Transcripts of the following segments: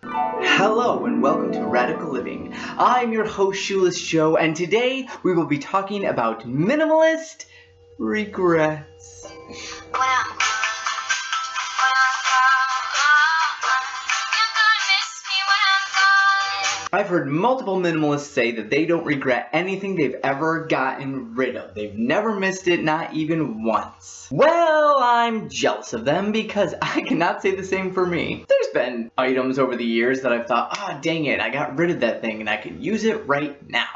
Hello and welcome to Radical Living. I'm your host Shoeless Joe, and today we will be talking about minimalist regrets. I've heard multiple minimalists say that they don't regret anything they've ever gotten rid of. They've never missed it, not even once. Well, I'm jealous of them because I cannot say the same for me. There's been items over the years that I've thought, dang it, I got rid of that thing and I could use it right now.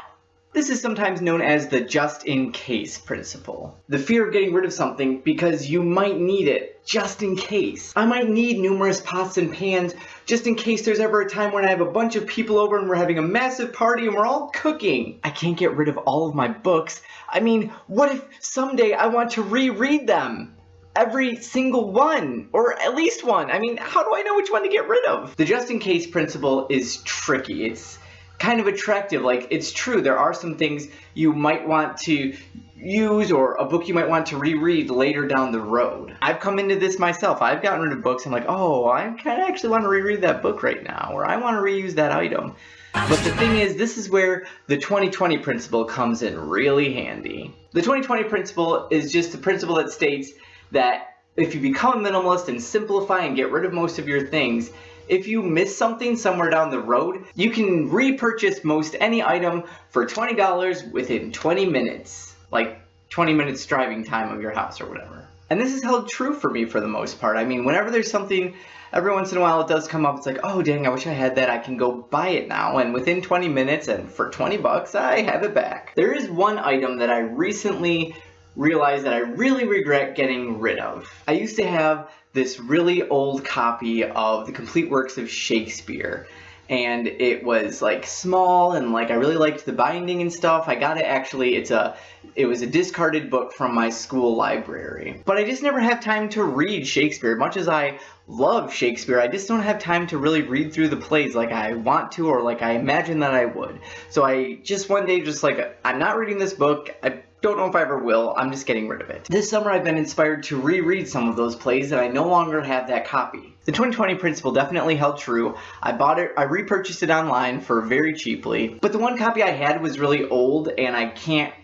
This is sometimes known as the just-in-case principle. The fear of getting rid of something because you might need it just in case. I might need numerous pots and pans just in case there's ever a time when I have a bunch of people over and we're having a massive party and we're all cooking. I can't get rid of all of my books. I mean, what if someday I want to reread them? Every single one, or at least one. I mean, how do I know which one to get rid of? The just-in-case principle is tricky. It's kind of attractive. Like, it's true, there are some things you might want to use or a book you might want to reread later down the road. I've come into this myself. I've gotten rid of books. I'm like, I kind of actually want to reread that book right now, or I want to reuse that item. But the thing is, this is where the 20/20 principle comes in really handy. The 20/20 principle is just the principle that states that if you become a minimalist and simplify and get rid of most of your things, if you miss something somewhere down the road, you can repurchase most any item for $20 within 20 minutes. Like 20 minutes driving time of your house or whatever. And this is held true for me for the most part. I mean, whenever there's something, every once in a while it does come up, it's like, oh dang, I wish I had that, I can go buy it now. And within 20 minutes and for 20 bucks, I have it back. There is one item that I recently realized that I really regret getting rid of. I used to have this really old copy of the complete works of Shakespeare, and it was like small and like I really liked the binding and stuff. I got it actually, it was a discarded book from my school library. But I just never have time to read Shakespeare. Much as I love Shakespeare, I just don't have time to really read through the plays like I want to or like I imagine that I would. So I just one day just like, I'm not reading this book. I don't know if I ever will. I'm just getting rid of it. This summer I've been inspired to reread some of those plays and I no longer have that copy. The 20/20 principle definitely held true. I bought it, I repurchased it online for very cheaply, but the one copy I had was really old and I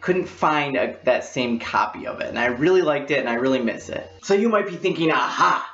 couldn't find that same copy of it, and I really liked it and I really miss it. So you might be thinking, aha,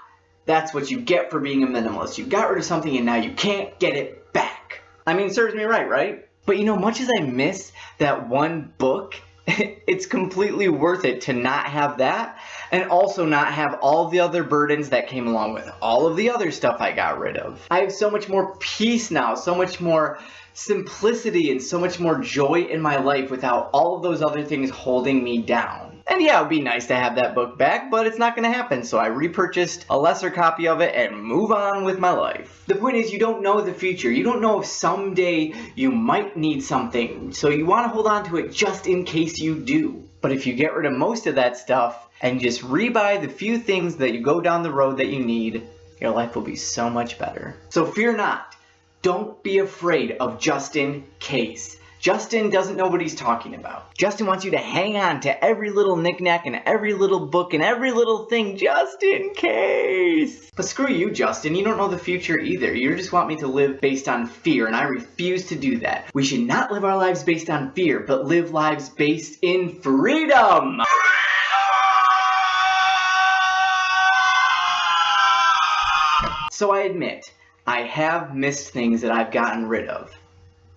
that's what you get for being a minimalist. You got rid of something and now you can't get it back. I mean, serves me right? But you know, much as I miss that one book, it's completely worth it to not have that and also not have all the other burdens that came along with all of the other stuff I got rid of. I have so much more peace now, so much more simplicity and so much more joy in my life without all of those other things holding me down. And yeah, it would be nice to have that book back, but it's not going to happen, so I repurchased a lesser copy of it and move on with my life. The point is, you don't know the future. You don't know if someday you might need something, so you want to hold on to it just in case you do. But if you get rid of most of that stuff and just rebuy the few things that you go down the road that you need, your life will be so much better. So fear not. Don't be afraid of just in case. Justin doesn't know what he's talking about. Justin wants you to hang on to every little knick-knack and every little book and every little thing just in case. But screw you, Justin. You don't know the future either. You just want me to live based on fear, and I refuse to do that. We should not live our lives based on fear, but live lives based in freedom. So I admit, I have missed things that I've gotten rid of.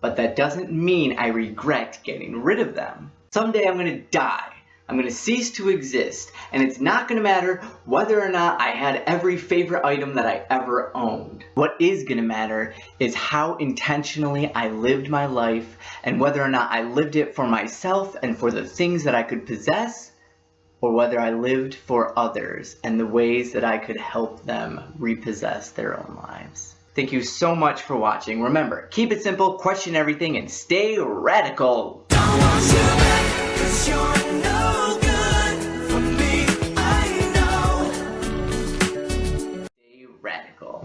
But that doesn't mean I regret getting rid of them. Someday I'm going to die. I'm going to cease to exist. And it's not going to matter whether or not I had every favorite item that I ever owned. What is going to matter is how intentionally I lived my life and whether or not I lived it for myself and for the things that I could possess, or whether I lived for others and the ways that I could help them repossess their own lives. Thank you so much for watching. Remember, keep it simple, question everything, and stay radical. Don't want you back, 'cause you're no good for me, I know. Stay radical.